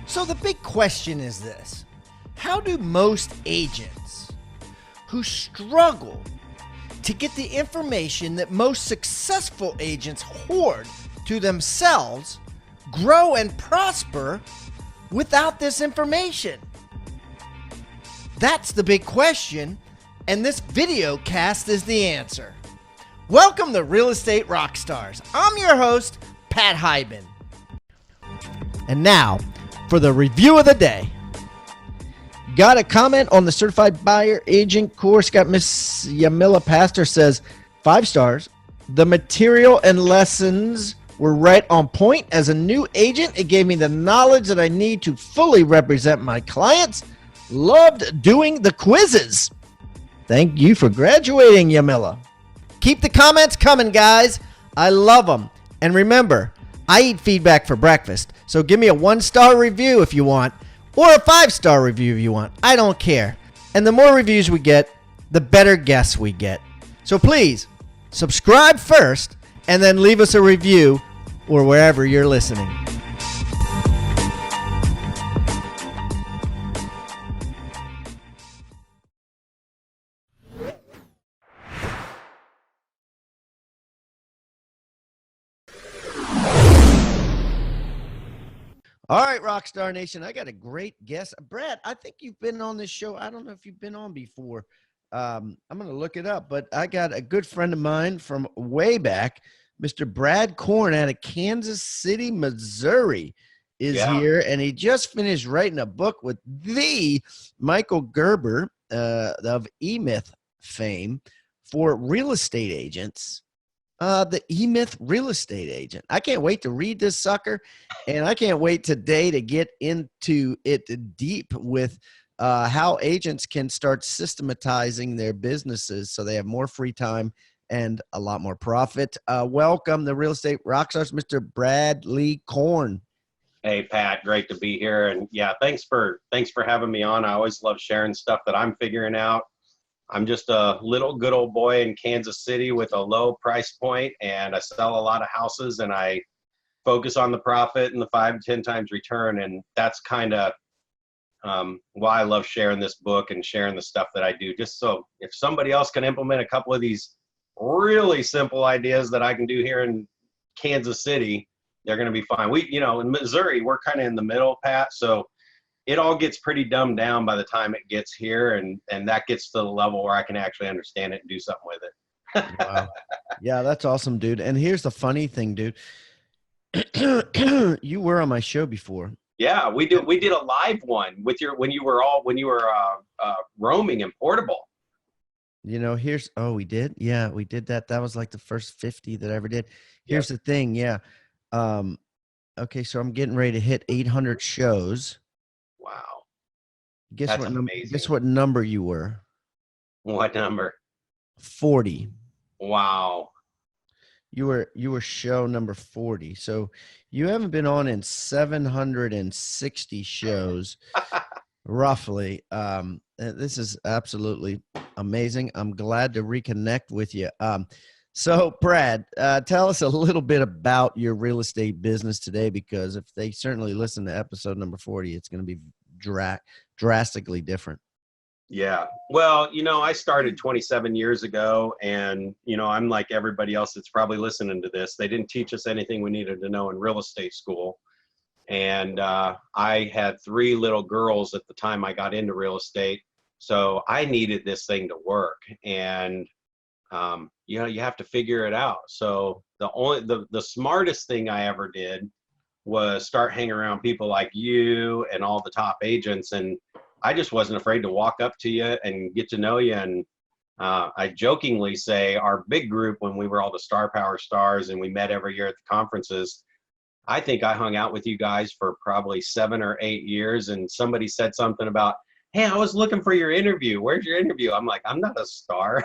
So the big question is this: how do most agents who struggle to get the information that most successful agents hoard to themselves grow and prosper without this information? That's the big question, and this video cast is the answer. Welcome to Real Estate Rockstars. I'm your host, Pat Hyben. And now, for the review of the day. Got a comment on the Certified Buyer Agent course. Got Miss Yamila Pastor says, 5 stars. The material and lessons were right on point. As a new agent, it gave me the knowledge that I need to fully represent my clients. Loved doing the quizzes. Thank you for graduating, Yamila. Keep the comments coming, guys. I love them. And remember, I eat feedback for breakfast, so give me a 1-star review if you want, or a 5-star review if you want. I don't care. And the more reviews we get, the better guests we get. So please, subscribe first, and then leave us a review or wherever you're listening. All right, Rockstar Nation, I got a great guest. Brad, I think you've been on this show. I don't know if you've been on before. I'm going to look it up, but I got a good friend of mine from way back, Mr. Brad Korn out of Kansas City, Missouri is here, and he just finished writing a book with the Michael Gerber of E-Myth fame for real estate agents. The E-Myth Real Estate Agent. I can't wait to read this sucker, and I can't wait today to get into it deep with how agents can start systematizing their businesses so they have more free time and a lot more profit. Welcome to Real Estate Rockstars, Mr. Bradley Korn. Hey, Pat, great to be here. And yeah, thanks for having me on. I always love sharing stuff that I'm figuring out. I'm just a little good old boy in Kansas City with a low price point, and I sell a lot of houses, and I focus on the profit and the 5 to 10 times return. And that's kind of why I love sharing this book and sharing the stuff that I do, just so if somebody else can implement a couple of these really simple ideas that I can do here in Kansas City, they're going to be fine. In Missouri, we're kind of in the middle, Pat, so it all gets pretty dumbed down by the time it gets here, and that gets to the level where I can actually understand it and do something with it. Wow. Yeah, that's awesome, dude. And here's the funny thing, dude. You were on my show before. Yeah, we did a live one with when you were roaming and portable. We did. Yeah, we did that. That was like the first 50 that I ever did. Here's the thing. Yeah. Okay. So I'm getting ready to hit 800 shows. Wow. Guess what number you were? What number? 40. Wow. You were show number 40. So you haven't been on in 760 shows, roughly. This is absolutely amazing. I'm glad to reconnect with you. So Brad, tell us a little bit about your real estate business today, because if they certainly listen to episode number 40, it's going to be drastically different. Yeah. Well, I started 27 years ago, and, I'm like everybody else that's probably listening to this. They didn't teach us anything we needed to know in real estate school. And I had 3 little girls at the time I got into real estate. So I needed this thing to work. And, you have to figure it out. So the smartest thing I ever did was start hanging around people like you and all the top agents. And I just wasn't afraid to walk up to you and get to know you. And I jokingly say our big group, when we were all the Star Power Stars and we met every year at the conferences, I think I hung out with you guys for probably 7 or 8 years. And somebody said something about, hey, I was looking for your interview. Where's your interview? I'm like, I'm not a star.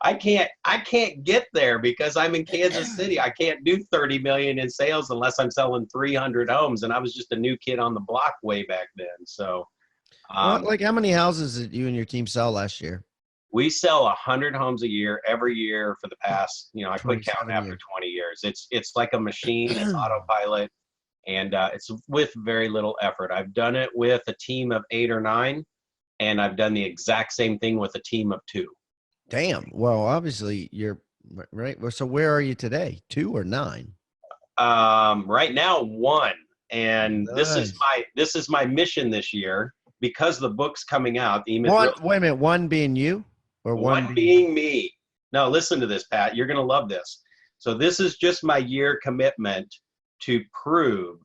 I can't get there because I'm in Kansas City. I can't do 30 million in sales unless I'm selling 300 homes. And I was just a new kid on the block way back then. So like how many houses did you and your team sell last year? We sell 100 homes a year, every year for the past, I quit counting after 20 years. It's like a machine, it's autopilot. And it's with very little effort. I've done it with a team of 8 or 9, and I've done the exact same thing with a team of 2. Damn. Well, obviously you're right. Well, so where are you today? 2 or 9? Right now, 1. And Nice. this is my mission this year, because the book's coming out. The E-Myth One, Real wait a minute. One being you or one One being being me. Now, listen to this, Pat. You're going to love this. So this is just my year commitment to prove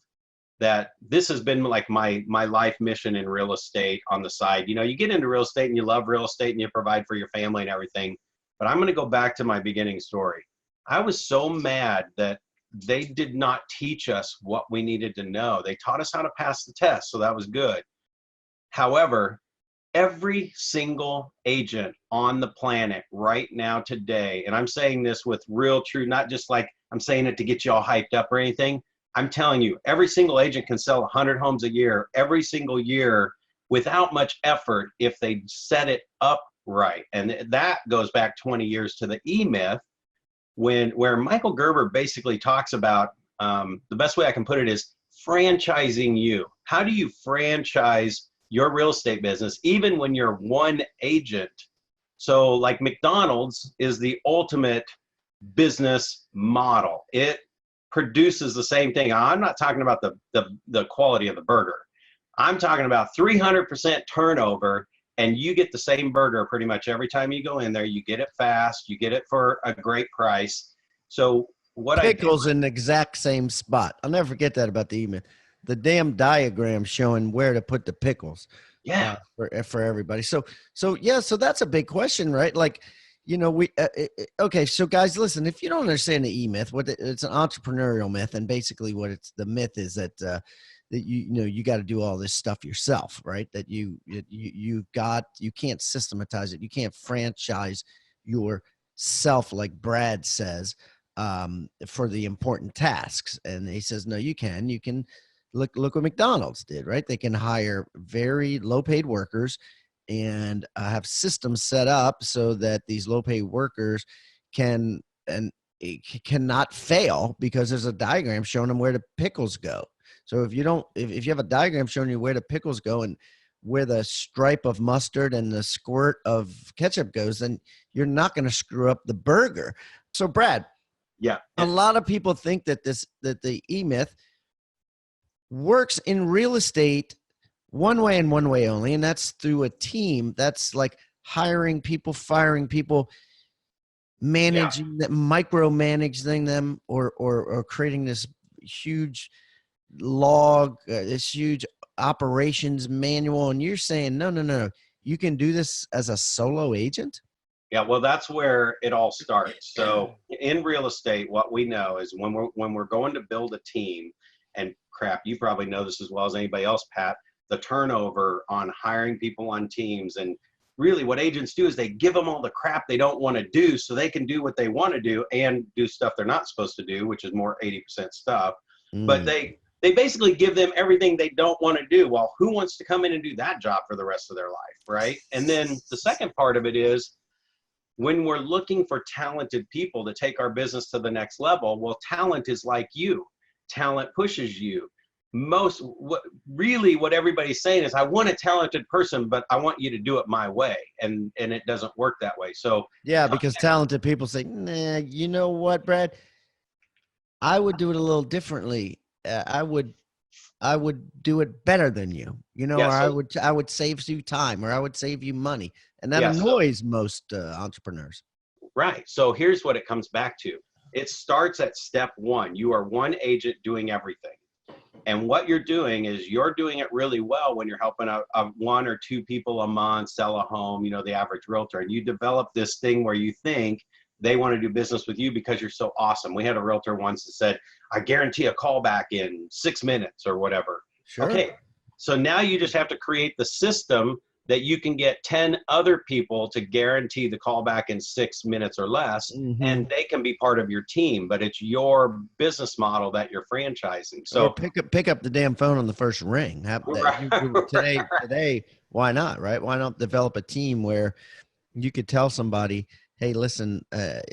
that this has been like my life mission in real estate on the side. You know, you get into real estate and you love real estate and you provide for your family and everything. But I'm going to go back to my beginning story. I was so mad that they did not teach us what we needed to know. They taught us how to pass the test, so that was good. However, every single agent on the planet right now today, and I'm saying this with real true, not just like I'm saying it to get you all hyped up or anything. I'm telling you, every single agent can sell 100 homes a year, every single year, without much effort if they set it up right. And that goes back 20 years to the E-Myth, where Michael Gerber basically talks about, the best way I can put it is franchising you. How do you franchise your real estate business, even when you're one agent? So like McDonald's is the ultimate business model. It produces the same thing. I'm not talking about the quality of the burger. I'm talking about 300% turnover, and you get the same burger pretty much every time you go in there. You get it fast, you get it for a great price. So what I did, pickles in the exact same spot? I'll never forget that about the email. The damn diagram showing where to put the pickles yeah, for everybody. So yeah, so that's a big question, right? Like, you know, okay. So guys, listen, if you don't understand the E-Myth, it's an entrepreneurial myth, and basically what the myth is that that you know you got to do all this stuff yourself, right? That you can't systematize it, you can't franchise yourself, like Brad says, for the important tasks. And he says, no, you can look what McDonald's did, right? They can hire very low paid workers and have systems set up so that these low paid workers can and cannot fail because there's a diagram showing them where the pickles go. So if you have a diagram showing you where the pickles go and where the stripe of mustard and the squirt of ketchup goes, then you're not going to screw up the burger. So Brad, yeah. a lot of people think that the E-Myth works in real estate one way and one way only, and that's through a team. That's like hiring people, firing people, managing them, micromanaging them, or creating this huge log, this huge operations manual. And you're saying, no, you can do this as a solo agent? Yeah, well, that's where it all starts. So in real estate, what we know is when we're going to build a team, and crap, you probably know this as well as anybody else, Pat, the turnover on hiring people on teams. And really what agents do is they give them all the crap they don't want to do so they can do what they want to do and do stuff they're not supposed to do, which is more 80% stuff. But they basically give them everything they don't want to do. Well, who wants to come in and do that job for the rest of their life, right? And then the second part of it is, when we're looking for talented people to take our business to the next level, well, talent is like you. Talent pushes you. What everybody's saying is, I want a talented person, but I want you to do it my way. And it doesn't work that way. So Yeah, because talented people say, nah, you know what, Brad? I would do it a little differently. I would do it better than you, yeah, or so I would save you time, or I would save you money. And that yeah, so annoys most entrepreneurs. right. So here's what it comes back to. It starts at step 1. You are one agent doing everything. And what you're doing is you're doing it really well when you're helping out 1 or 2 people a month sell a home, the average realtor. And you develop this thing where you think they want to do business with you because you're so awesome. We had a realtor once that said, I guarantee a callback in 6 minutes or whatever. Sure. Okay. So now you just have to create the system that you can get 10 other people to guarantee the callback in 6 minutes or less, and they can be part of your team, but it's your business model that you're franchising. So or pick up the damn phone on the first ring. Today, why not, right? Why not develop a team where you could tell somebody, hey, listen,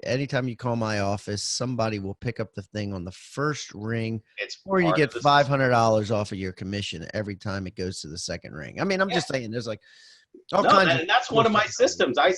anytime you call my office, somebody will pick up the thing on the first ring, It's or you part get of the system. $500 off of your commission every time it goes to the second ring. I mean, I'm Yeah. just saying there's like all No, kinds of and that's cool one of my stuff. systems. I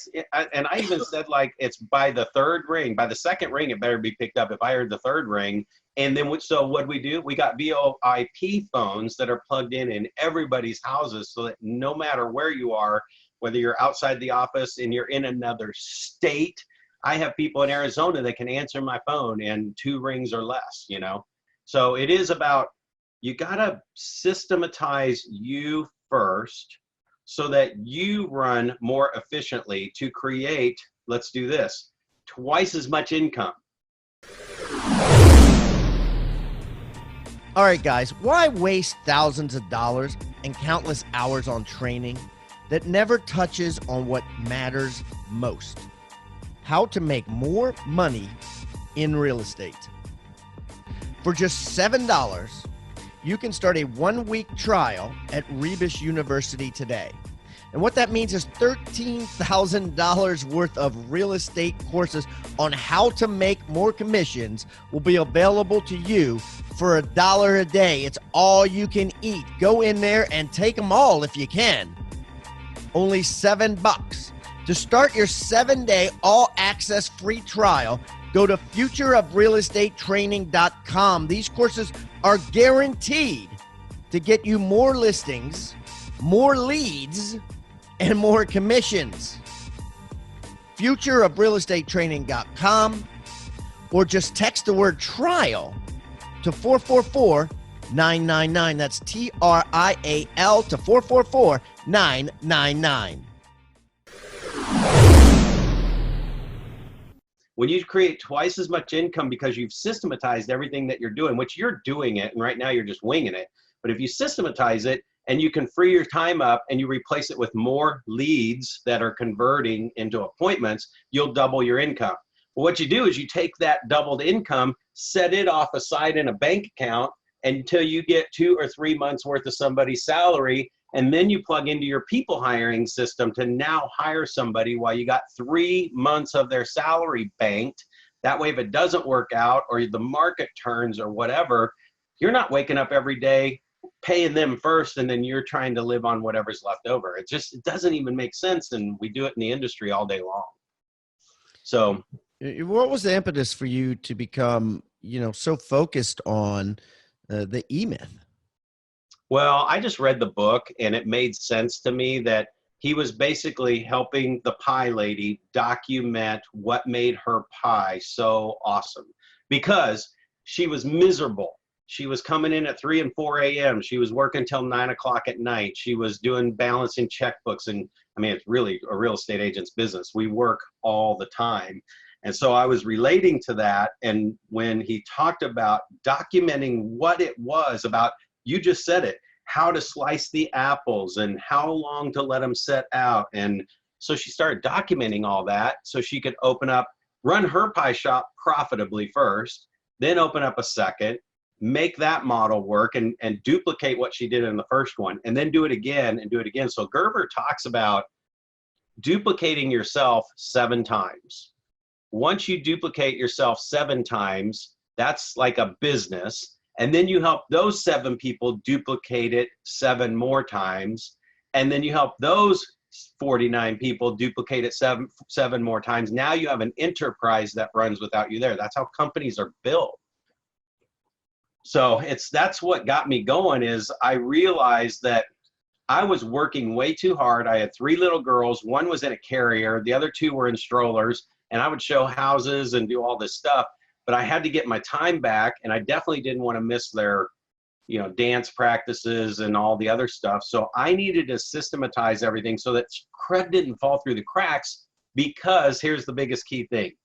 even said, like, it's by the third ring, by the second ring, it better be picked up. If I heard the third ring, and then so what we do? We got VoIP phones that are plugged in everybody's houses, so that no matter where you are, whether you're outside the office and you're in another state, I have people in Arizona that can answer my phone in 2 rings or less. So it is about, you gotta systematize you first, so that you run more efficiently to create, let's do this, twice as much income. All right, guys, why waste thousands of dollars and countless hours on training that never touches on what matters most? How to make more money in real estate. For just $7, you can start a 1-week trial at Rebus University today. And what that means is $13,000 worth of real estate courses on how to make more commissions will be available to you for $1 a day. It's all you can eat. Go in there and take them all if you can. Only $7. To start your 7-day all-access free trial, go to futureofrealestatetraining.com. These courses are guaranteed to get you more listings, more leads, and more commissions. Futureofrealestatetraining.com, or just text the word trial to 444-999. That's TRIAL to 444-999. When you create twice as much income because you've systematized everything that you're doing, which you're doing it, and right now you're just winging it. But if you systematize it and you can free your time up and you replace it with more leads that are converting into appointments, you'll double your income. Well, what you do is you take that doubled income, set it off aside in a bank account until you get 2 or 3 months worth of somebody's salary. And then you plug into your people hiring system to now hire somebody while you got 3 months of their salary banked. That way, if it doesn't work out or the market turns or whatever, you're not waking up every day paying them first and then you're trying to live on whatever's left over. It doesn't even make sense. And we do it in the industry all day long. So what was the impetus for you to become, so focused on the E-Myth? Well, I just read the book and it made sense to me that he was basically helping the pie lady document what made her pie so awesome, because she was miserable. She was coming in at 3 and 4 a.m. She was working till 9 o'clock at night. She was doing balancing checkbooks. And I mean, it's really a real estate agent's business. We work all the time. And so I was relating to that. And when he talked about documenting what it was about, you just said it, how to slice the apples and how long to let them set out. And so she started documenting all that so she could run her pie shop profitably first, then open up a second, make that model work and duplicate what she did in the first one, and then do it again and do it again. So Gerber talks about duplicating yourself 7 times. Once you duplicate yourself 7 times, that's like a business. And then you help those 7 people duplicate it 7 more times. And then you help those 49 people duplicate it 7 more times. Now you have an enterprise that runs without you there. That's how companies are built. So that's what got me going. Is I realized that I was working way too hard. I had 3 little girls. One was in a carrier. The other 2 were in strollers. And I would show houses and do all this stuff. But I had to get my time back, and I definitely didn't want to miss their, dance practices and all the other stuff. So I needed to systematize everything so that cred didn't fall through the cracks, because here's the biggest key thing.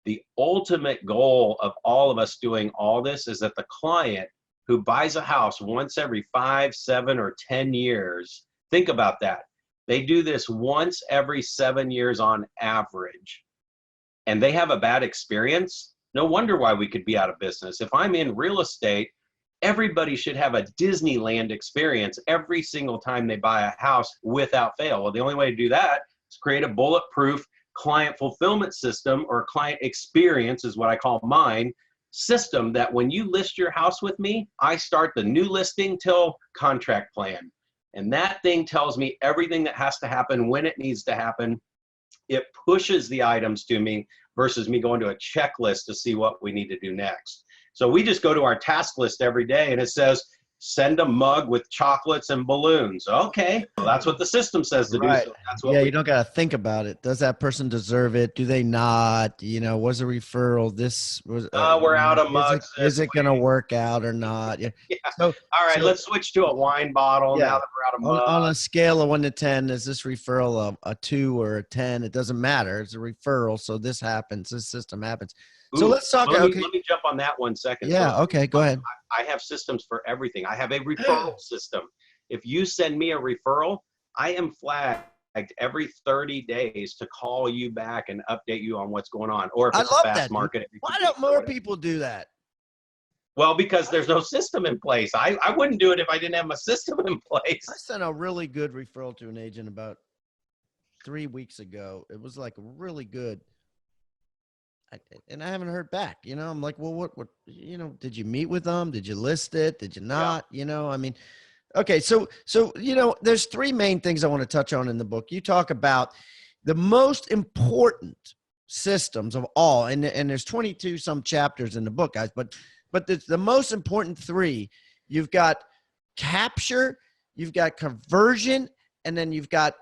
The ultimate goal of all of us doing all this is that the client who buys a house once every 5, 7, or 10 years, think about that. They do this once every 7 years on average, and they have a bad experience. No wonder why we could be out of business. If I'm in real estate, everybody should have a Disneyland experience every single time they buy a house without fail. Well, the only way to do that is create a bulletproof client fulfillment system, or client experience is what I call mine, system, that when you list your house with me, I start the new listing till contract plan. And that thing tells me everything that has to happen when it needs to happen. It pushes the items to me versus me going to a checklist to see what we need to do next. So we just go to our task list every day and it says, send a mug with chocolates and balloons. Okay, well, that's what the system says to do. So that's what you don't got to think about it. Does that person deserve it? Do they not? You know, was a referral? This was. We're out of mugs. Is it going to work out or not? Yeah. Yeah. So, all right, let's switch to a wine bottle now that we're out of mugs. On a scale of 1 to 10, is this referral a 2 or a 10? It doesn't matter. It's a referral. So this happens. This system happens. Ooh, so let's talk. Let me jump on that 1 second. Yeah. So okay. Go ahead. I have systems for everything. I have a referral system. If you send me a referral, I am flagged every 30 days to call you back and update you on what's going on. Or if it's a fast market. Why don't more people do that? Well, because there's no system in place. I wouldn't do it if I didn't have a system in place. I sent a really good referral to an agent about 3 weeks ago. It was like really good. And I haven't heard back, you know. I'm like, well, what, you know, did you meet with them? Did you list it? Did you not? Yeah. You know, I mean, okay. So, you know, there's 3 main things I want to touch on in the book. You talk about the most important systems of all, and there's 22 some chapters in the book, guys, but the most important 3, you've got capture, you've got conversion, and then you've got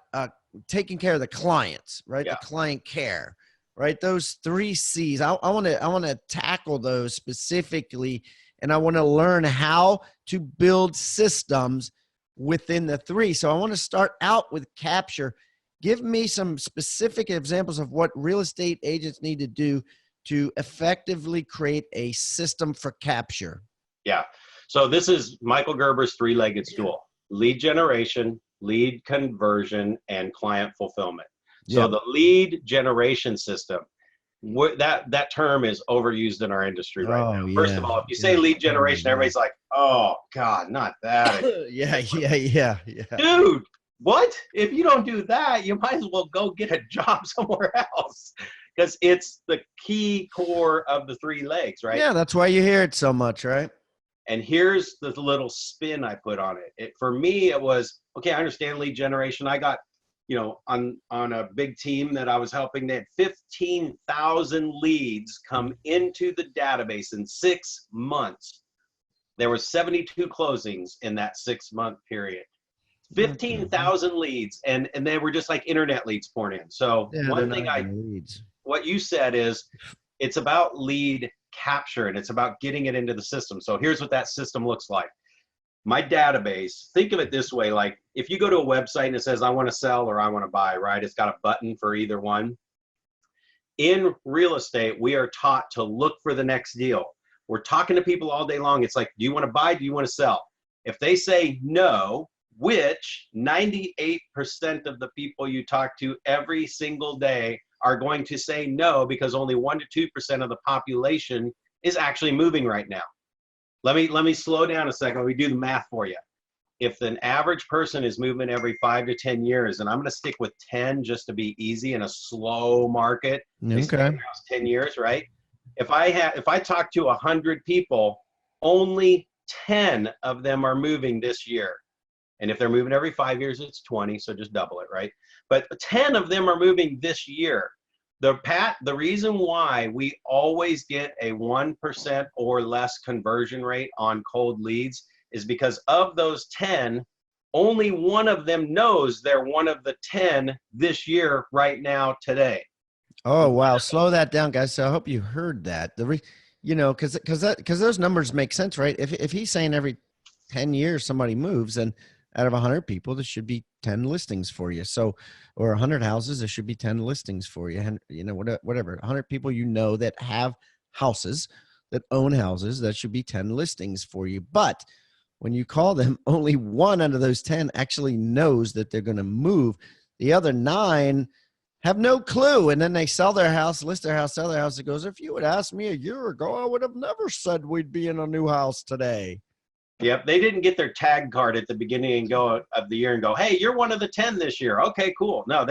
taking care of the clients, right? Yeah. The client care. Right, those 3 C's. I want to tackle those specifically, and I want to learn how to build systems within the 3. So I want to start out with capture. Give me some specific examples of what real estate agents need to do to effectively create a system for capture. Yeah. So this is Michael Gerber's 3-legged stool: lead generation, lead conversion, and client fulfillment. So the lead generation system, that term is overused in our industry right now. First of all, if you say lead generation, everybody's like, oh God, not that. yeah. Dude, what? If you don't do that, you might as well go get a job somewhere else, because it's the key core of the 3 legs, right? Yeah, that's why you hear it so much, right? And here's the little spin I put on it. For me, it was, okay, I understand lead generation. I got, you know, on a big team that I was helping, they had 15,000 leads come into the database in 6 months. There were 72 closings in that 6-month period. 15,000 leads, and they were just like internet leads pouring in. So one thing what you said is, it's about lead capture, and it's about getting it into the system. So here's what that system looks like. My database, think of it this way, like if you go to a website and it says, I want to sell or I want to buy, right? It's got a button for either one. In real estate, we are taught to look for the next deal. We're talking to people all day long. It's like, do you want to buy? Do you want to sell? If they say no, which 98% of the people you talk to every single day are going to say no, because only 1 to 2% of the population is actually moving right now. Let me slow down a second. Let me do the math for you. If an average person is moving every 5 to 10 years, and I'm going to stick with 10 just to be easy in a slow market. Okay. 10 years, right? If I talk to 100 people, only 10 of them are moving this year. And if they're moving every 5 years, it's 20. So just double it, right? But 10 of them are moving this year. The reason why we always get a 1% or less conversion rate on cold leads is because of those 10, only 1 of them knows they're one of the 10 this year, right now, today. Oh, wow. Slow that down, guys. So I hope you heard that. You know, because those numbers make sense, right? If he's saying every 10 years somebody moves, and out of 100 people, there should be 10 listings for you. So, or 100 houses, there should be 10 listings for you. And, you know, whatever, 100 people, you know, that have houses, that own houses, that should be 10 listings for you. But when you call them, only 1 out of those 10 actually knows that they're going to move. The other 9 have no clue. And then they sell their house, list their house, sell their house. It goes, if you had asked me a year ago, I would have never said we'd be in a new house today. Yep, they didn't get their tag card at the beginning of the year and go, hey, you're one of the 10 this year. Okay, cool. No,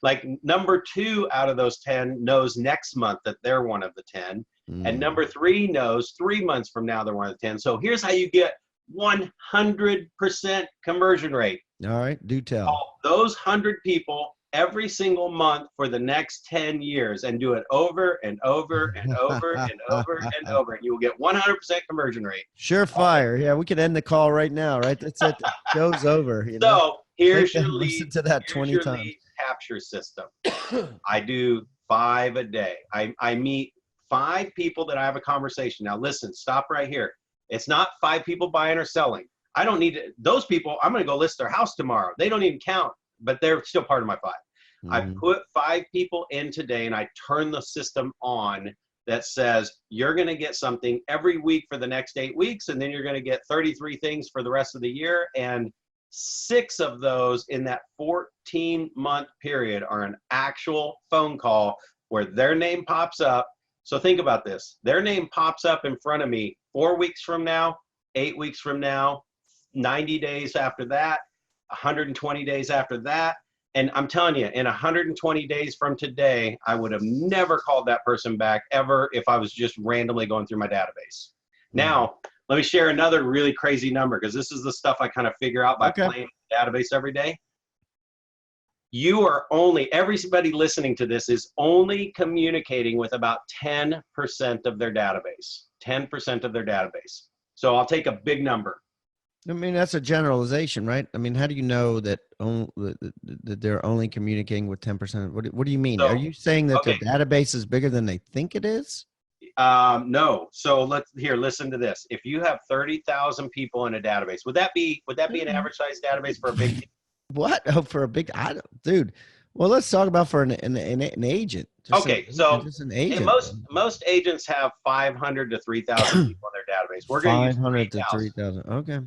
Like number 2 out of those 10 knows next month that they're one of the 10. And number 3 knows 3 months from now they're one of the 10. So here's how you get 100% conversion rate. All right, do tell. Call those 100 people every single month for the next 10 years and do it over and over and over and over and over. And you will get 100% conversion rate. Surefire. Yeah, we could end the call right now, right? That's it. The show's over. You know? So here's your listen to that 20 times. Lead capture system. I do 5 a day. I meet 5 people that I have a conversation. Now listen, stop right here. It's not 5 people buying or selling. I don't need those people. I'm going to go list their house tomorrow. They don't even count, but they're still part of my 5. I put 5 people in today and I turn the system on that says you're going to get something every week for the next 8 weeks. And then you're going to get 33 things for the rest of the year. And 6 of those in that 14-month period are an actual phone call where their name pops up. So think about this. Their name pops up in front of me 4 weeks from now, 8 weeks from now, 90 days after that, 120 days after that. And I'm telling you, in 120 days from today, I would have never called that person back ever if I was just randomly going through my database. Now, let me share another really crazy number, because this is the stuff I kind of figure out by playing the database every day. You are only, everybody listening to this is only communicating with about 10% of their database. 10% of their database. So I'll take a big number. I mean, that's a generalization, right? I mean, how do you know that they're only communicating with 10%? What do you mean? So, are you saying that their database is bigger than they think it is? No. So listen to this. If you have 30,000 people in a database, would that be an average size database for a big team? What? Oh, for a big, dude. Well, let's talk about for an agent. Just an agent. Most agents have 500 to 3,000 people in their database. We're going to use 500 to 3,000. Okay.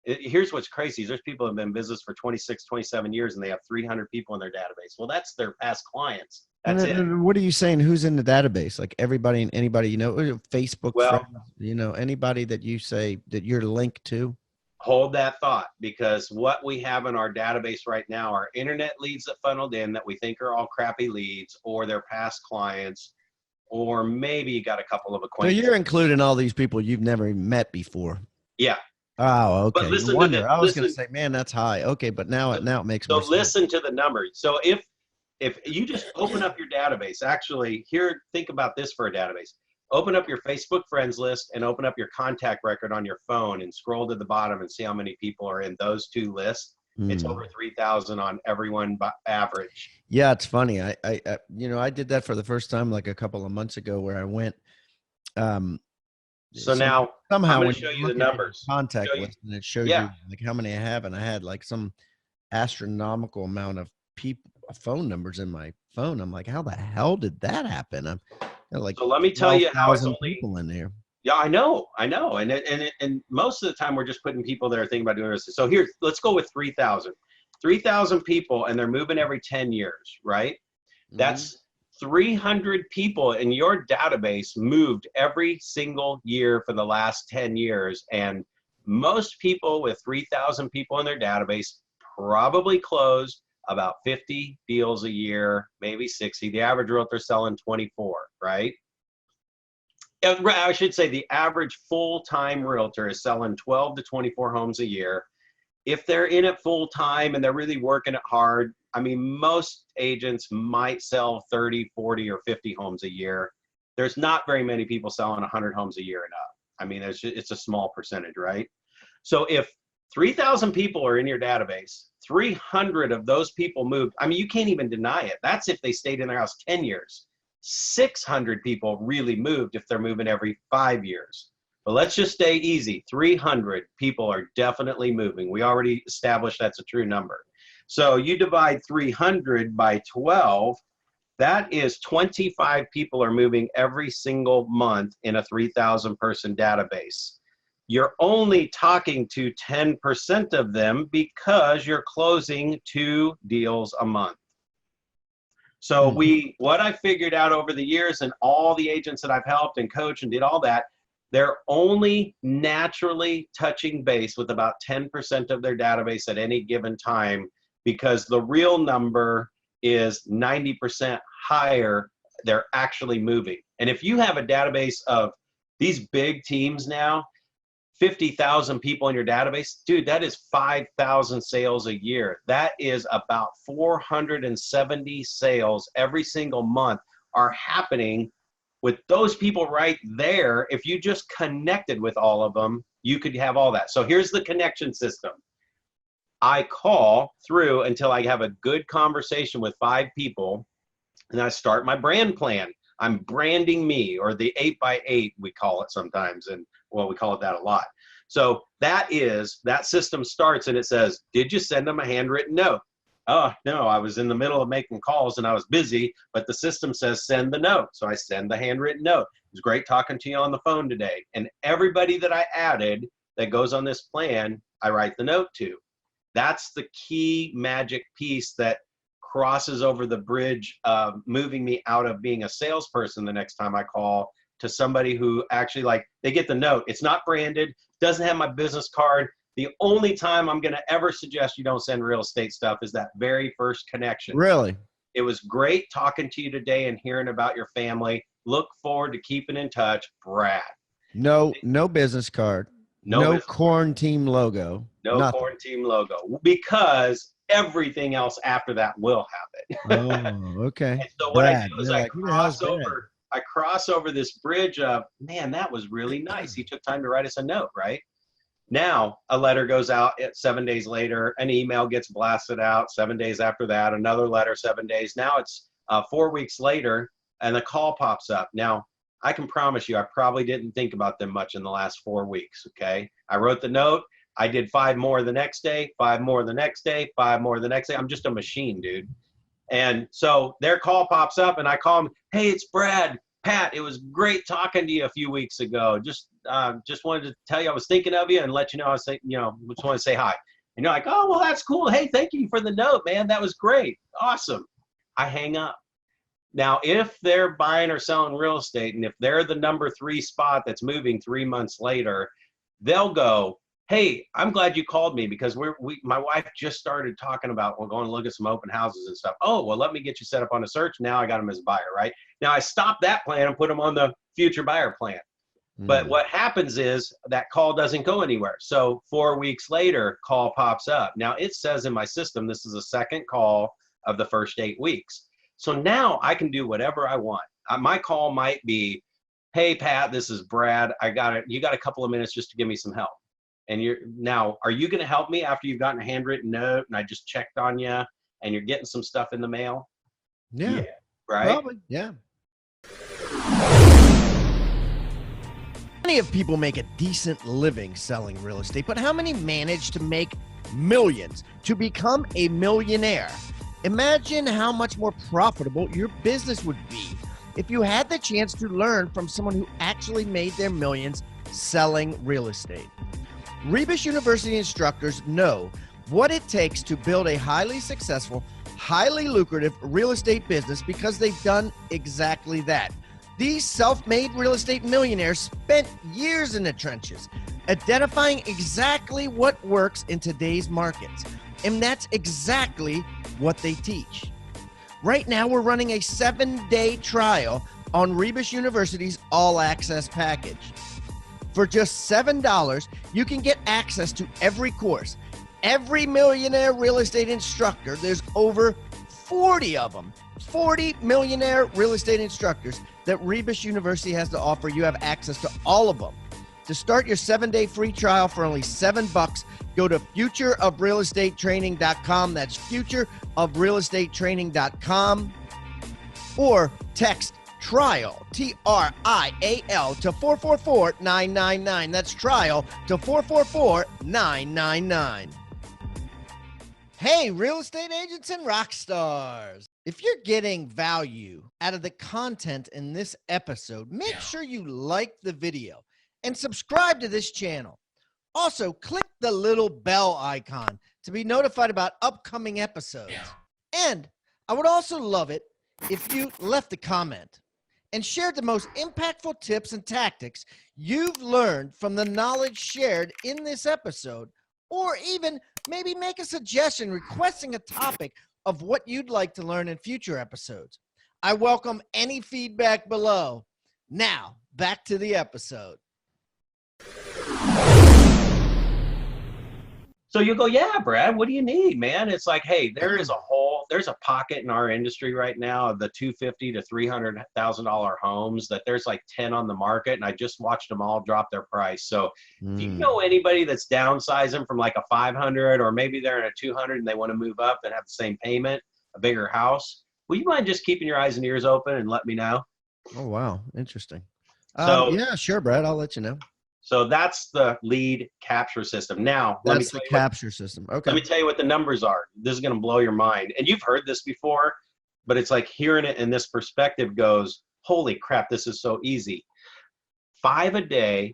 Here's what's crazy. There's people who have been in business for 26, 27 years, and they have 300 people in their database. Well, that's their past clients. That's it. What are you saying? Who's in the database? Like everybody and anybody, Facebook, friends, anybody that you say that you're linked to? Hold that thought, because what we have in our database right now are internet leads that funneled in that we think are all crappy leads, or their past clients, or maybe you got a couple of acquaintances. So you're including all these people you've never met before. Yeah. Oh, okay. But listen to this. I was going to say, man, that's high. Okay, but now it makes more sense. So listen to the numbers. So if you just open up your database, actually, think about this for a database. Open up your Facebook friends list and open up your contact record on your phone and scroll to the bottom and see how many people are in those 2 lists. It's over 3,000 on everyone by average. Yeah, it's funny. I did that for the first time like a couple of months ago, where I went. So now somehow I'm when going to show you the numbers. Contact list, and it shows you like how many I have, and I had like some astronomical amount of phone numbers in my phone. I'm like, how the hell did that happen? So let me tell you how it's only people in there. Yeah, I know, and most of the time we're just putting people that are thinking about doing this. So let's go with 3,000. 3,000 people, and they're moving every 10 years, right? That's 300 people in your database moved every single year for the last 10 years. And most people with 3,000 people in their database probably closed about 50 deals a year, maybe 60. The average realtor selling 24, right? I should say the average full-time realtor is selling 12 to 24 homes a year. If they're in it full-time and they're really working it hard, I mean, most agents might sell 30, 40, or 50 homes a year. There's not very many people selling 100 homes a year and up. I mean, it's a small percentage, right? So if 3,000 people are in your database, 300 of those people moved. I mean, you can't even deny it. That's if they stayed in their house 10 years. 600 people really moved if they're moving every 5 years. But let's just stay easy. 300 people are definitely moving. We already established that's a true number. So you divide 300 by 12, that is 25 people are moving every single month in a 3,000 person database. You're only talking to 10% of them because you're closing 2 deals a month. So what I figured out over the years, and all the agents that I've helped and coached and did all that, they're only naturally touching base with about 10% of their database at any given time, because the real number is 90% higher. They're actually moving. And if you have a database of these big teams now, 50,000 people in your database, dude, that is 5,000 sales a year. That is about 470 sales every single month are happening with those people right there. If you just connected with all of them, you could have all that. So here's the connection system. I call through until I have a good conversation with 5 people, and I start my brand plan. I'm branding me, or the 8x8, we call it sometimes. And well, we call it that a lot. So that system starts and it says, did you send them a handwritten note? Oh, no, I was in the middle of making calls and I was busy, but the system says send the note. So I send the handwritten note. It was great talking to you on the phone today. And everybody that I added that goes on this plan, I write the note to. That's the key magic piece that crosses over the bridge of moving me out of being a salesperson the next time I call to somebody who actually, like, they get the note. It's not branded, doesn't have my business card. The only time I'm going to ever suggest you don't send real estate stuff is that very first connection. Really? It was great talking to you today and hearing about your family. Look forward to keeping in touch, Brad. No business card. No Korn team logo. No nothing. Korn team logo, because everything else after that will happen. Oh, okay. And so what Brad, I do is I cross over this bridge of, man, that was really nice. He took time to write us a note, right? Now a letter goes out 7 days later, an email gets blasted out 7 days after that, another letter 7 days. Now it's 4 weeks later and the call pops up. Now I can promise you, I probably didn't think about them much in the last 4 weeks. Okay. I wrote the note. I did 5 more the next day, 5 more the next day, 5 more the next day. I'm just a machine, dude. And so their call pops up and I call them, hey, it's Brad. Pat, it was great talking to you a few weeks ago. Just wanted to tell you I was thinking of you and let you know just want to say hi. And you're like, oh, well, that's cool. Hey, thank you for the note, man. That was great. Awesome. I hang up. Now, if they're buying or selling real estate, and if they're the number 3 spot that's moving 3 months later, they'll go, hey, I'm glad you called me because my wife just started talking about, we're going to look at some open houses and stuff. Oh, well, let me get you set up on a search. Now I got them as a buyer, right? Now I stopped that plan and put them on the future buyer plan. But what happens is that call doesn't go anywhere. So 4 weeks later, call pops up. Now it says in my system, this is a second call of the first 8 weeks. So now I can do whatever I want. My call might be, hey, Pat, this is Brad. You got a couple of minutes just to give me some help. And are you going to help me after you've gotten a handwritten note and I just checked on you and you're getting some stuff in the mail? Yeah. Right? Probably, yeah. Plenty of people make a decent living selling real estate, but how many manage to make millions, to become a millionaire? Imagine how much more profitable your business would be if you had the chance to learn from someone who actually made their millions selling real estate. Rebus University instructors know what it takes to build a highly successful, highly lucrative real estate business because they've done exactly that. These self-made real estate millionaires spent years in the trenches, identifying exactly what works in today's markets. And that's exactly what they teach. Right now, we're running a 7-day trial on Rebus University's All Access package. For just $7, you can get access to every course. Every millionaire real estate instructor, there's over 40 of them, 40 millionaire real estate instructors that Rebus University has to offer. You have access to all of them. To start your 7-day free trial for only $7, go to futureofrealestatetraining.com. That's futureofrealestatetraining.com, or text trial, TRIAL, to 444-999. That's trial to 444-999. Hey, real estate agents and rock stars. If you're getting value out of the content in this episode, make sure you like the video and subscribe to this channel. Also, click the little bell icon to be notified about upcoming episodes. And I would also love it if you left a comment and shared the most impactful tips and tactics you've learned from the knowledge shared in this episode, or even maybe make a suggestion requesting a topic of what you'd like to learn in future episodes. I welcome any feedback below. Now, back to the episode. So you go, yeah, Brad, what do you need, man? It's like, hey, there's a pocket in our industry right now of the $250,000 to $300,000 homes that there's like 10 on the market, and I just watched them all drop their price. So if you know anybody that's downsizing from like a 500, or maybe they're in a 200 and they want to move up and have the same payment, a bigger house, will you mind just keeping your eyes and ears open and let me know? Oh, wow. Interesting. So yeah, sure, Brad. I'll let you know. So that's the lead capture system. Now, that's the capture system. Okay. Let me tell you what the numbers are. This is going to blow your mind. And you've heard this before, but it's like hearing it in this perspective goes, holy crap, this is so easy. 5 a day,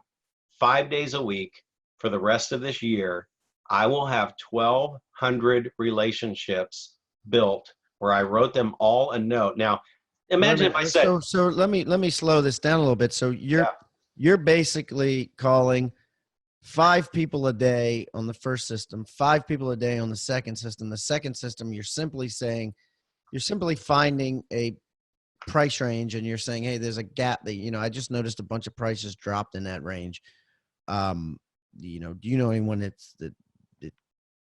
5 days a week for the rest of this year, I will have 1,200 relationships built where I wrote them all a note. Now, imagine if I said. So let me slow this down a little bit. So you're basically calling 5 people a day on the first system, 5 people a day on the second system. The second system, you're simply finding a price range, and you're saying, hey, there's a gap that, I just noticed a bunch of prices dropped in that range. Do you know anyone that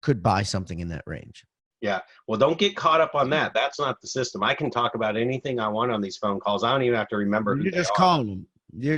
could buy something in that range? Yeah. Well, don't get caught up on that. That's not the system. I can talk about anything I want on these phone calls. I don't even have to remember. You're just calling them.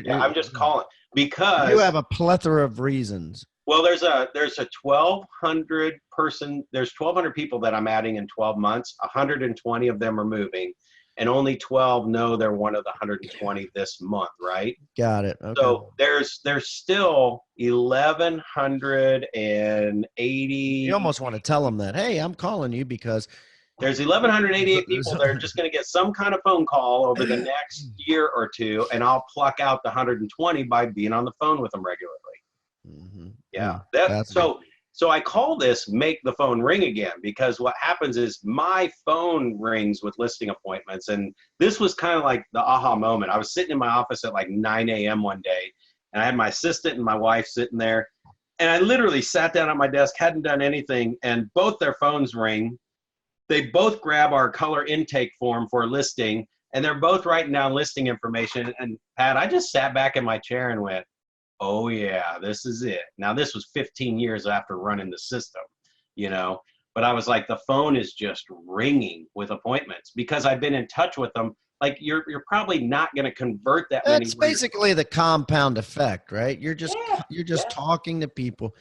I'm just calling because you have a plethora of reasons. Well, there's a 1,200 person. There's 1,200 people that I'm adding in 12 months. 120 of them are moving, and only 12 know they're one of the 120 this month. Right? Got it. Okay. So there's still 1,180. You almost want to tell them that, hey, I'm calling you because there's 1,188 people that are just going to get some kind of phone call over the next year or two, and I'll pluck out the 120 by being on the phone with them regularly. Mm-hmm. Yeah. So I call this make the phone ring again, because what happens is my phone rings with listing appointments. And this was kind of like the aha moment. I was sitting in my office at like 9 a.m. one day, and I had my assistant and my wife sitting there. And I literally sat down at my desk, hadn't done anything, and both their phones ring. They both grab our color intake form for listing, and they're both writing down listing information. And Pat, I just sat back in my chair and went, oh yeah, this is it. Now, this was 15 years after running the system, but I was like, the phone is just ringing with appointments because I've been in touch with them. Like you're probably not going to convert that many. That's basically the compound effect, right? You're just talking to people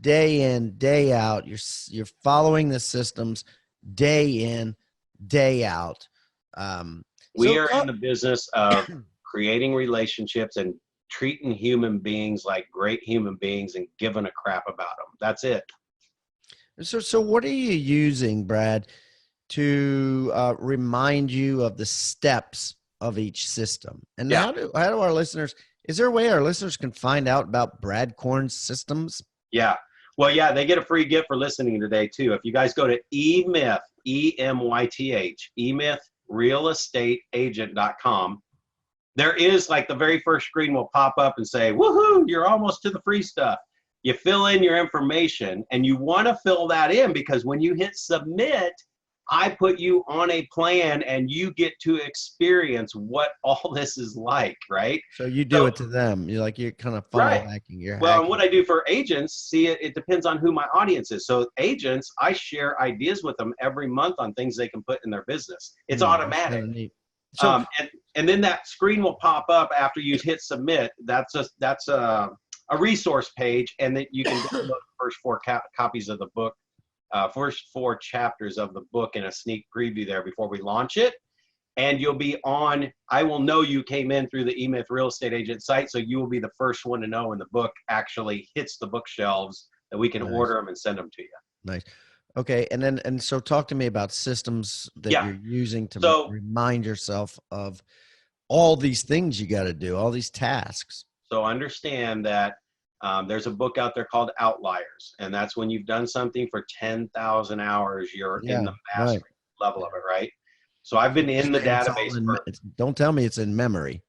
day in, day out. You're following the systems day in, day out. We are in the business of creating relationships and treating human beings like great human beings and giving a crap about them. That's it. So what are you using, Brad, to remind you of the steps of each system? And how do our listeners, is there a way our listeners can find out about Brad Korn's systems? Yeah. Well, yeah, they get a free gift for listening today, too. If you guys go to eMyth, E-M-Y-T-H, eMythRealEstateAgent.com, there is like the very first screen will pop up and say, woohoo, you're almost to the free stuff. You fill in your information, and you want to fill that in because when you hit submit, I put you on a plan and you get to experience what all this is like, right? So you do it to them. You're kind of funnel hacking. And what I do for agents, it depends on who my audience is. So agents, I share ideas with them every month on things they can put in their business. It's automatic. So, and then that screen will pop up after you hit submit. That's a resource page, and that you can download the first 4 copies of the book. First 4 chapters of the book in a sneak preview there before we launch it. And you'll be on, I will know you came in through the eMyth Real Estate Agent site, so you will be the first one to know when the book actually hits the bookshelves that we can order them and send them to you. Nice. Okay. And so talk to me about systems that you're using to remind yourself of all these things you got to do, all these tasks. So understand that there's a book out there called Outliers, and that's when you've done something for 10,000 hours, you're in the mastery level of it, right? So I've been in the database. Don't tell me it's in memory.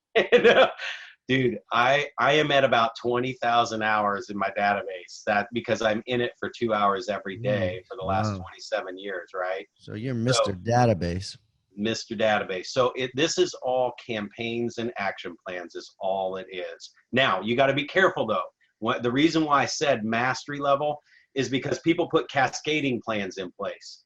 Dude, I am at about 20,000 hours in my database, that because I'm in it for 2 hours every day for the last Wow. 27 years, right? So you're So, Mr. Database. Mr. Database. So this is all campaigns and action plans is all it is. Now, you got to be careful though. The reason why I said mastery level is because people put cascading plans in place.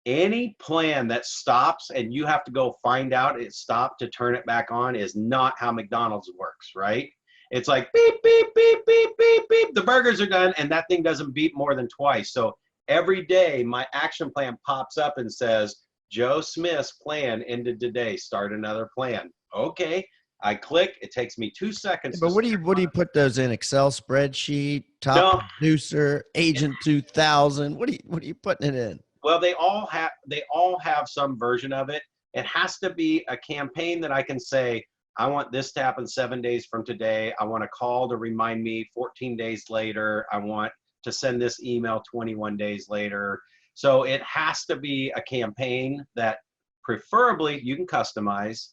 Any plan that stops and you have to go find out it stopped to turn it back on is not how McDonald's works, right? It's like beep, beep, beep, beep, beep, beep. The burgers are done, and that thing doesn't beep more than twice. So every day my action plan pops up and says, Joe Smith's plan ended today. Start another plan. Okay. I click. It takes me 2 seconds. But what do you put those in? Excel spreadsheet, top No, producer, Agent 2000. What are you putting it in? well, they all have some version of it. It has to be a campaign that I can say, I want this to happen 7 days from today. I want a call to remind me 14 days later. I want to send this email 21 days later. So it has to be a campaign that preferably you can customize,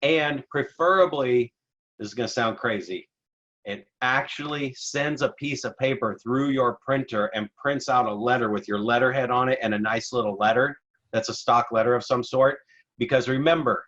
and preferably, this is going to sound crazy, it actually sends a piece of paper through your printer and prints out a letter with your letterhead on it and a nice little letter that's a stock letter of some sort. Because remember,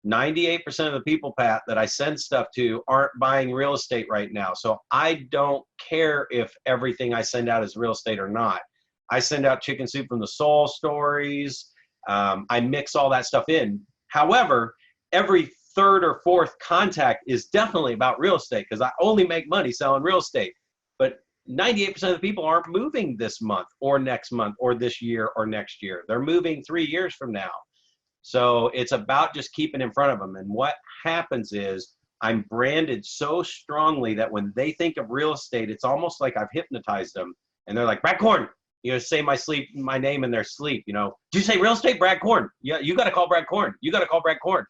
98% of the people, Pat, that I send stuff to aren't buying real estate right now. So I don't care if everything I send out is real estate or not. I send out chicken soup from the soul stories. I mix all that stuff in. However, every third or fourth contact is definitely about real estate because I only make money selling real estate. But 98% of the people aren't moving this month or next month or this year or next year. They're moving 3 years from now. So it's about just keeping in front of them. And what happens is I'm branded so strongly that when they think of real estate, it's almost like I've hypnotized them. And they're like, Brad Korn, say my name in their sleep. Do you say real estate? Brad Korn. Yeah, you got to call Brad Korn. You got to call Brad Korn.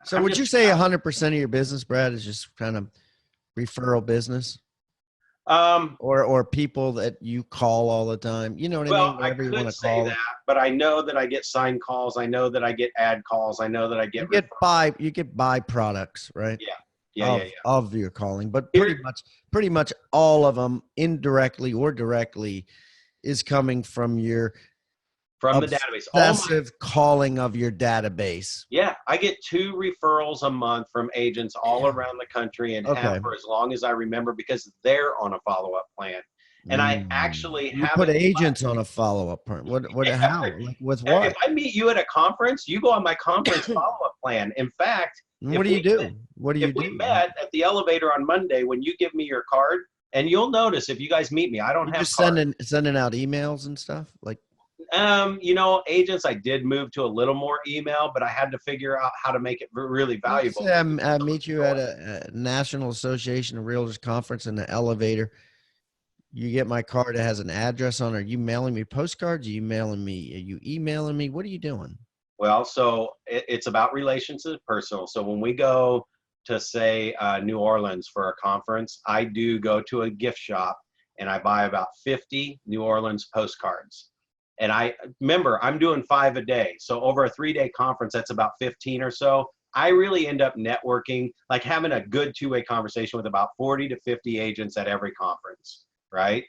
So would you say 100% of your business, Brad, is just kind of referral business? Or people that you call all the time? You know what I mean? Whatever you want to call that, but I know that I get sign calls. I know that I get ad calls. I know that I get you get byproducts, right? Yeah. Of your calling, but pretty much all of them, indirectly or directly, is coming from your the database. Obsessive calling of your database. Yeah, I get 2 referrals a month from agents all around the country and have for as long as I remember because they're on a follow-up plan. And I actually you put agents on a follow-up plan. How? Like with what? If I meet you at a conference, you go on my conference follow-up plan. In fact, what do you do? If we met at the elevator on Monday, when you give me your card, and you'll notice if you guys meet me, I don't have just sending out emails and stuff like. Agents, I did move to a little more email, but I had to figure out how to make it really valuable. I meet you at a National Association of Realtors conference in the elevator. You get my card. It has an address on it. Are you mailing me postcards? Are you emailing me? What are you doing? Well, so it's about relations and personal. So when we go to, say, New Orleans for a conference, I do go to a gift shop and I buy about 50 New Orleans postcards. And I remember I'm doing 5 a day. So over a 3-day conference, that's about 15 or so. I really end up networking, like having a good 2-way conversation with about 40 to 50 agents at every conference, right?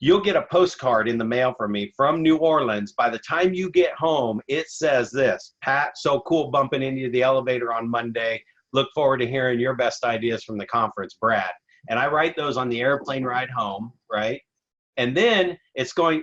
You'll get a postcard in the mail from me from New Orleans. By the time you get home, it says this: Pat, so cool bumping into the elevator on Monday. Look forward to hearing your best ideas from the conference, Brad. And I write those on the airplane ride home, right? And then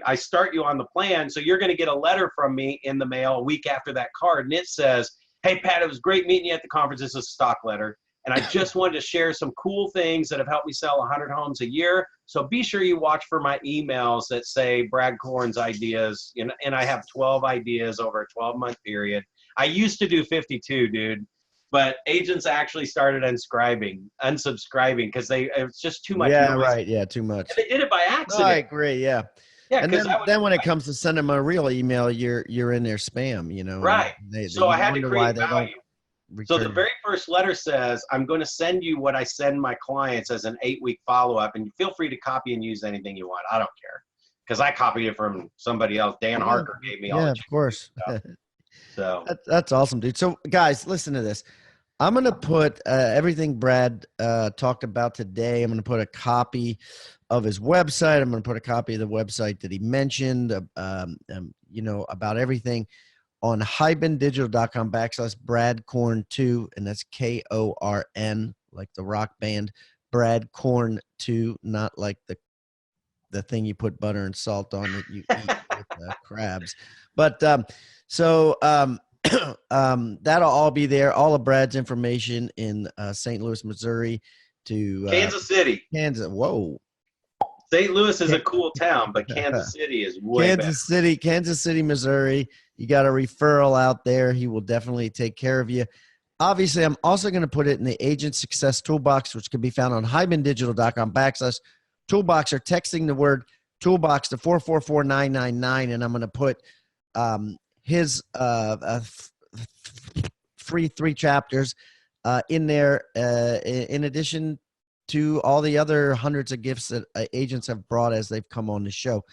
I start you on the plan. So you're going to get a letter from me in the mail a week after that card. And it says, hey, Pat, it was great meeting you at the conference. This is a stock letter. And I just wanted to share some cool things that have helped me sell 100 homes a year. So be sure you watch for my emails that say Brad Korn's ideas. And I have 12 ideas over a 12-month period. I used to do 52, dude. But agents actually started unsubscribing because it's just too much noise. Right. Yeah, too much. And they did it by accident. No, I agree. Yeah. Yeah. And then when it comes to sending them a real email, you're in their spam, Right. So I had to create value. So the very first letter says, I'm going to send you what I send my clients as an 8-week follow-up, and feel free to copy and use anything you want. I don't care because I copied it from somebody else. Dan Harker gave me all the of course. So that's awesome, dude. So guys, listen to this. I'm going to put everything Brad talked about today. I'm going to put a copy of his website. I'm going to put a copy of the website that he mentioned, about everything on hibandigital.com/Brad Korn 2, and that's KORN, like the rock band, Brad Korn 2, not like the thing you put butter and salt on that you eat with crabs. But that'll all be there. All of Brad's information in St. Louis, Missouri to Kansas City. Kansas. Whoa. St. Louis is a cool town, but Kansas City is way better. Kansas City, Missouri. You got a referral out there. He will definitely take care of you. Obviously, I'm also going to put it in the Agent Success Toolbox, which can be found on hibandigital.com/toolbox, or texting the word toolbox to 444-999. And I'm going to put his free 3 chapters in there, in addition to all the other hundreds of gifts that agents have brought as they've come on the show.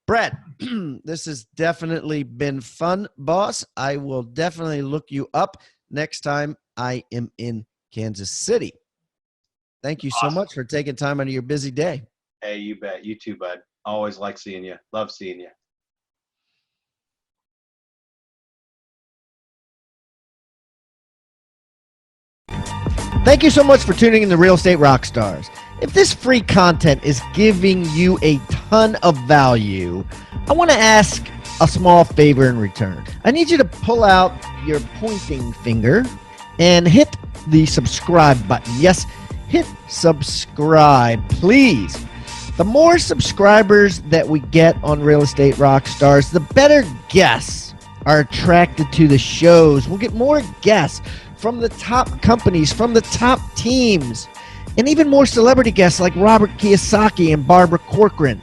Brett, this has definitely been fun, boss. I will definitely look you up next time I am in Kansas City. Thank you so much for taking time out of your busy day. Hey, you bet. You too, bud. Always like seeing you. Love seeing you. Thank you so much for tuning in to Real Estate Rockstars. If this free content is giving you a ton of value, I want to ask a small favor in return. I need you to pull out your pointing finger and hit the subscribe button. Yes, hit subscribe, please. The more subscribers that we get on Real Estate Rockstars, the better guests are attracted to the shows. We'll get more guests from the top companies, from the top teams, and even more celebrity guests like Robert Kiyosaki and Barbara Corcoran.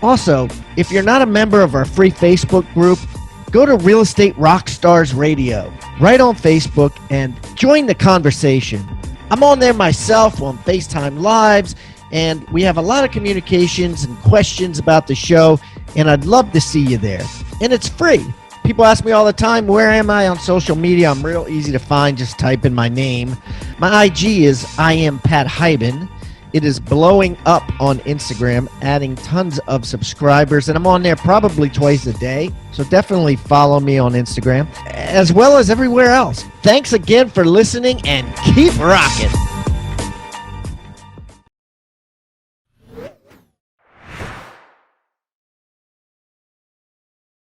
Also, if you're not a member of our free Facebook group, go to Real Estate Rockstars Radio right on Facebook and join the conversation. I'm on there myself on FaceTime Lives, and we have a lot of communications and questions about the show, and I'd love to see you there. And it's free. People ask me all the time, where am I on social media? I'm real easy to find. Just type in my name. My IG is I am Pat Hyben. It is blowing up on Instagram, adding tons of subscribers, and I'm on there probably twice a day. So definitely follow me on Instagram, as well as everywhere else. Thanks again for listening, and keep rocking.